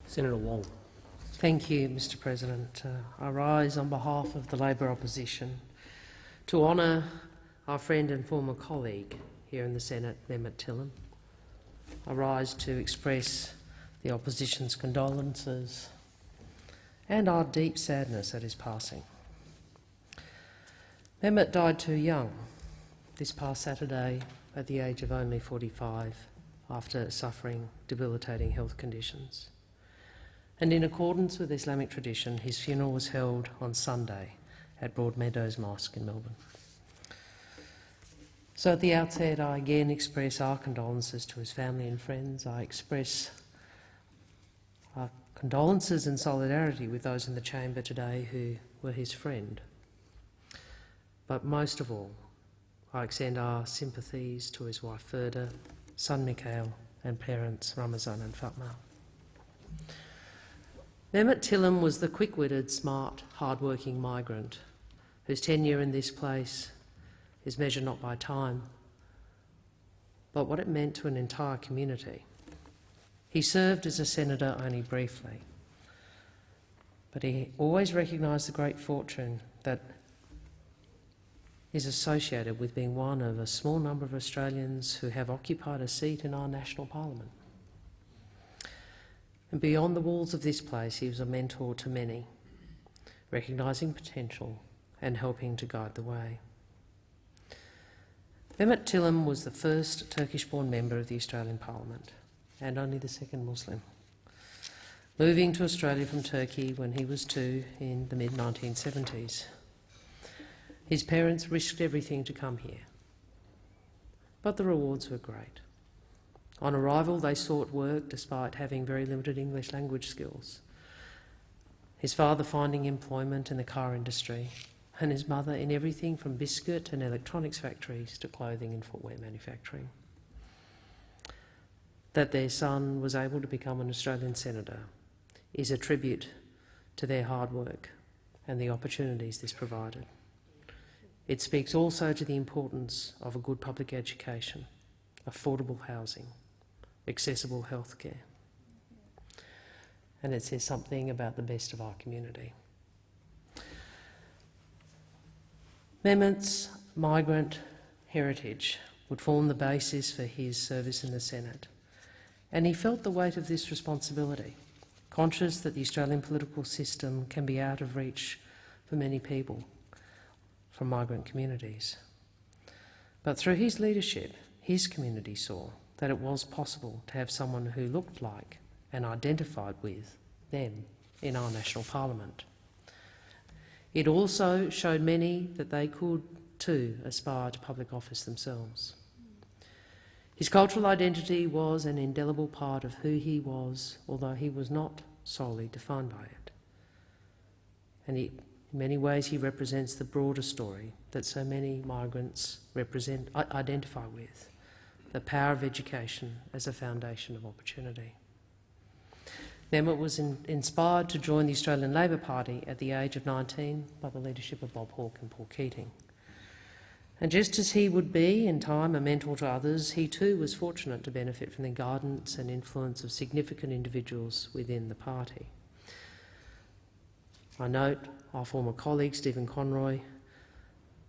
Senator Wong. Thank you, Mr President. I rise on behalf of the Labor opposition to honour our friend and former colleague here in the Senate, Mehmet Tillem. I rise to express the opposition's condolences and our deep sadness at his passing. Mehmet died too young this past Saturday at the age of only 45 after suffering debilitating health conditions. And in accordance with Islamic tradition, his funeral was held on Sunday at Broadmeadows Mosque in Melbourne. So at the outset, I again express our condolences to his family and friends. I express our condolences and solidarity with those in the chamber today who were his friend. But most of all, I extend our sympathies to his wife Ferda, son Mikhail, and parents Ramazan and Fatma. Mehmet Tillem was the quick-witted, smart, hard-working migrant whose tenure in this place is measured not by time, but what it meant to an entire community. He served as a senator only briefly, but he always recognised the great fortune that is associated with being one of a small number of Australians who have occupied a seat in our national parliament. And beyond the walls of this place, he was a mentor to many, recognising potential and helping to guide the way. Mehmet Tillem was the first Turkish-born member of the Australian Parliament and only the second Muslim, moving to Australia from Turkey when he was 2 in the mid-1970s. His parents risked everything to come here, but the rewards were great. On arrival, they sought work despite having very limited English language skills, his father finding employment in the car industry and his mother in everything from biscuit and electronics factories to clothing and footwear manufacturing. That their son was able to become an Australian senator is a tribute to their hard work and the opportunities this provided. It speaks also to the importance of a good public education, affordable housing, accessible healthcare. And it says something about the best of our community. Mehmet's migrant heritage would form the basis for his service in the Senate, and he felt the weight of this responsibility, conscious that the Australian political system can be out of reach for many people from migrant communities. But through his leadership, his community saw that it was possible to have someone who looked like and identified with them in our national parliament. It also showed many that they could too aspire to public office themselves. His cultural identity was an indelible part of who he was, although he was not solely defined by it. And in many ways he represents the broader story that so many migrants identify with, the power of education as a foundation of opportunity. Mehmet was inspired to join the Australian Labor Party at the age of 19 by the leadership of Bob Hawke and Paul Keating. And just as he would be, in time, a mentor to others, he too was fortunate to benefit from the guidance and influence of significant individuals within the party. I note our former colleague Stephen Conroy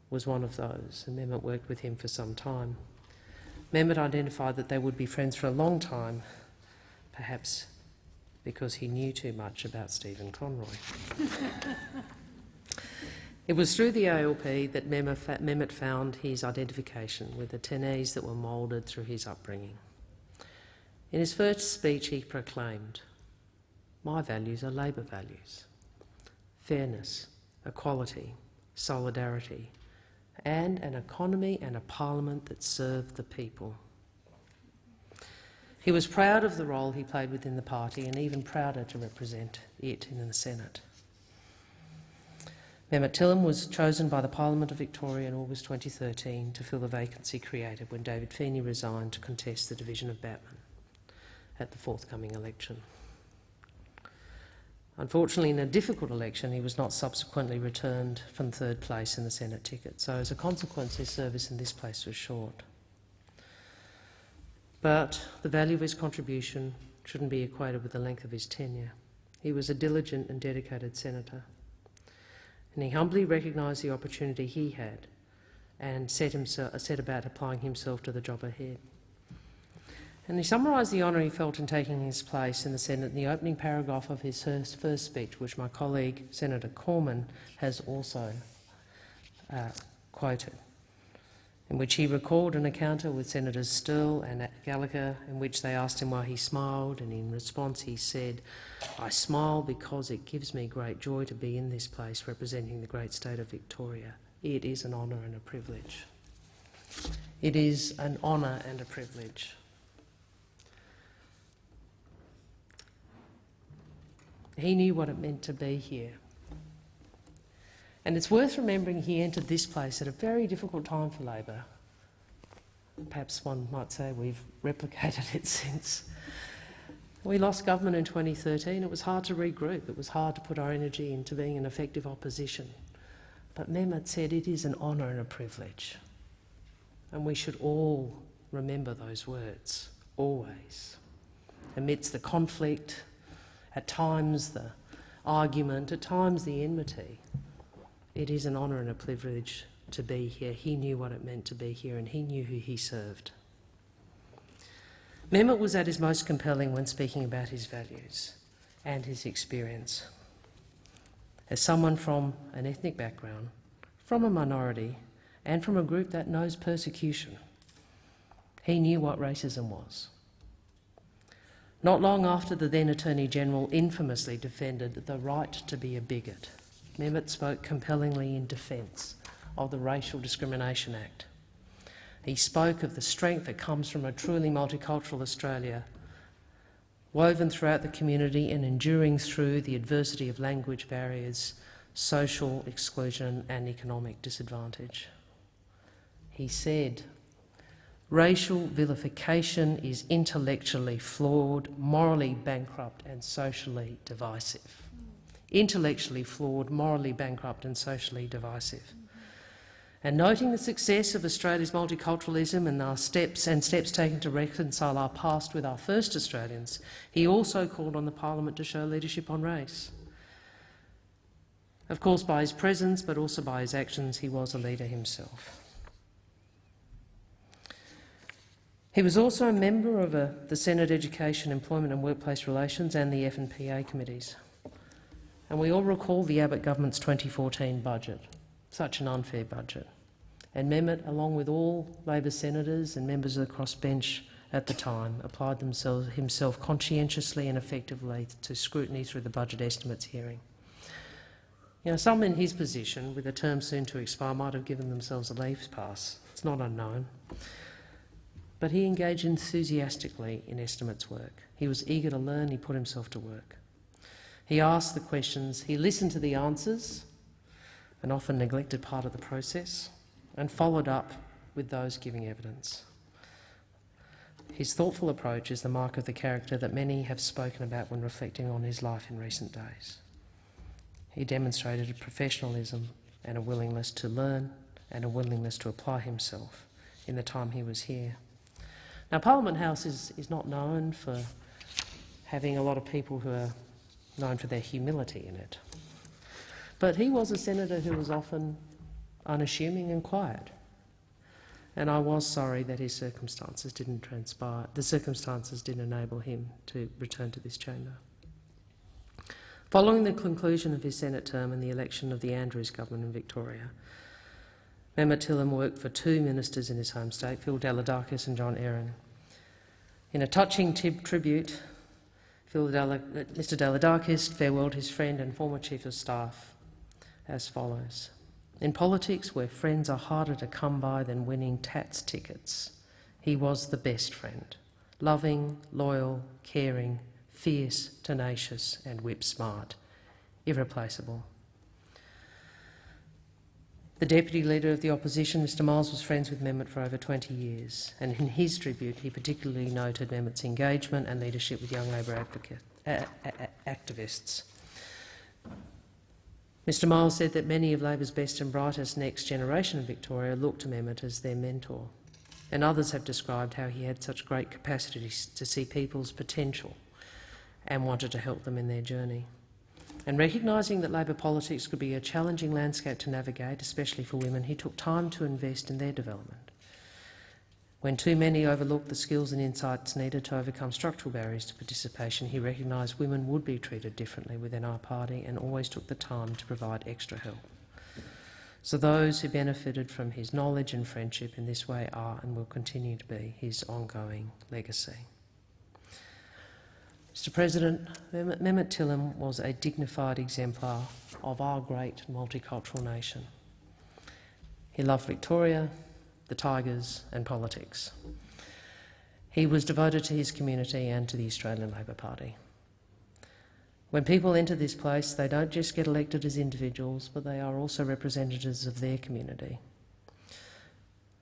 was one of those, and Mehmet worked with him for some time. Mehmet identified that they would be friends for a long time, perhaps because he knew too much about Stephen Conroy. It was through the ALP that Mehmet found his identification with the tenets that were moulded through his upbringing. In his first speech he proclaimed, "My values are Labor values. Fairness, equality, solidarity, and an economy and a parliament that serve the people." He was proud of the role he played within the party and even prouder to represent it in the Senate. Mehmet Tillem was chosen by the Parliament of Victoria in August 2013 to fill the vacancy created when David Feeney resigned to contest the division of Batman at the forthcoming election. Unfortunately, in a difficult election, he was not subsequently returned from third place in the Senate ticket, so as a consequence his service in this place was short. But the value of his contribution shouldn't be equated with the length of his tenure. He was a diligent and dedicated senator, and he humbly recognised the opportunity he had and set about applying himself to the job ahead. And he summarised the honour he felt in taking his place in the Senate in the opening paragraph of his first speech, which my colleague Senator Cormann has also quoted, in which he recalled an encounter with Senators Stirl and Gallagher, in which they asked him why he smiled, and in response he said, "I smile because it gives me great joy to be in this place representing the great state of Victoria. It is an honour and a privilege." It is an honour and a privilege. He knew what it meant to be here. And it's worth remembering he entered this place at a very difficult time for Labor. Perhaps one might say we've replicated it since. We lost government in 2013. It was hard to regroup. It was hard to put our energy into being an effective opposition. But Mehmet said it is an honour and a privilege. And we should all remember those words, always. Amidst the conflict, at times the argument, at times the enmity, it is an honour and a privilege to be here. He knew what it meant to be here, and he knew who he served. Mehmet was at his most compelling when speaking about his values and his experience. As someone from an ethnic background, from a minority, and from a group that knows persecution, he knew what racism was. Not long after the then Attorney-General infamously defended the right to be a bigot, Mehmet spoke compellingly in defence of the Racial Discrimination Act. He spoke of the strength that comes from a truly multicultural Australia, woven throughout the community and enduring through the adversity of language barriers, social exclusion and economic disadvantage. He said, "Racial vilification is intellectually flawed, morally bankrupt and socially divisive." Intellectually flawed, morally bankrupt and socially divisive. And noting the success of Australia's multiculturalism and our steps taken to reconcile our past with our first Australians, he also called on the Parliament to show leadership on race. Of course, by his presence, but also by his actions, he was a leader himself. He was also a member of the Senate Education, Employment and Workplace Relations and the F&PA committees. And we all recall the Abbott government's 2014 budget, such an unfair budget. And Mehmet, along with all Labor senators and members of the crossbench at the time, applied himself conscientiously and effectively to scrutiny through the budget estimates hearing. You know, some in his position, with a term soon to expire, might have given themselves a leave pass. It's not unknown. But he engaged enthusiastically in estimates work. He was eager to learn, he put himself to work. He asked the questions, he listened to the answers, an often neglected part of the process, and followed up with those giving evidence. His thoughtful approach is the mark of the character that many have spoken about when reflecting on his life in recent days. He demonstrated a professionalism and a willingness to learn and a willingness to apply himself in the time he was here. Now, Parliament House is not known for having a lot of people who are known for their humility in it. But he was a senator who was often unassuming and quiet. And I was sorry that his circumstances didn't transpire. The circumstances didn't enable him to return to this chamber. Following the conclusion of his Senate term and the election of the Andrews government in Victoria, Mehmet Tillem worked for two ministers in his home state, Phil Dalidakis and John Aaron. In a touching tribute, Mr Dalidakis farewelled his friend and former Chief of Staff as follows. "In politics, where friends are harder to come by than winning tats tickets, he was the best friend. Loving, loyal, caring, fierce, tenacious and whip-smart. Irreplaceable." The Deputy Leader of the Opposition, Mr Miles, was friends with Mehmet for over 20 years, and in his tribute he particularly noted Mehmet's engagement and leadership with young Labor activists. Mr Miles said that many of Labor's best and brightest next generation in Victoria looked to Mehmet as their mentor, and others have described how he had such great capacity to see people's potential and wanted to help them in their journey. And recognising that Labor politics could be a challenging landscape to navigate, especially for women, he took time to invest in their development. When too many overlooked the skills and insights needed to overcome structural barriers to participation, he recognised women would be treated differently within our party and always took the time to provide extra help. So those who benefited from his knowledge and friendship in this way are and will continue to be his ongoing legacy. Mr. President, Mehmet Tillem was a dignified exemplar of our great multicultural nation. He loved Victoria, the Tigers and politics. He was devoted to his community and to the Australian Labor Party. When people enter this place, they don't just get elected as individuals, but they are also representatives of their community.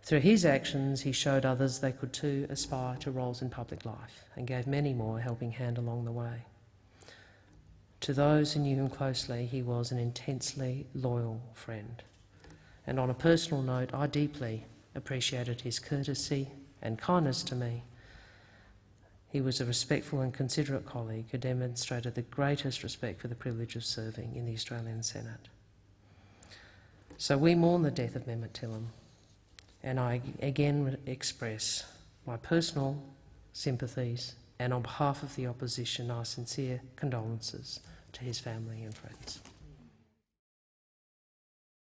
Through his actions, he showed others they could too aspire to roles in public life and gave many more a helping hand along the way. To those who knew him closely, he was an intensely loyal friend. And on a personal note, I deeply appreciated his courtesy and kindness to me. He was a respectful and considerate colleague who demonstrated the greatest respect for the privilege of serving in the Australian Senate. So we mourn the death of Mehmet Tillem, and I again express my personal sympathies and on behalf of the opposition our sincere condolences to his family and friends.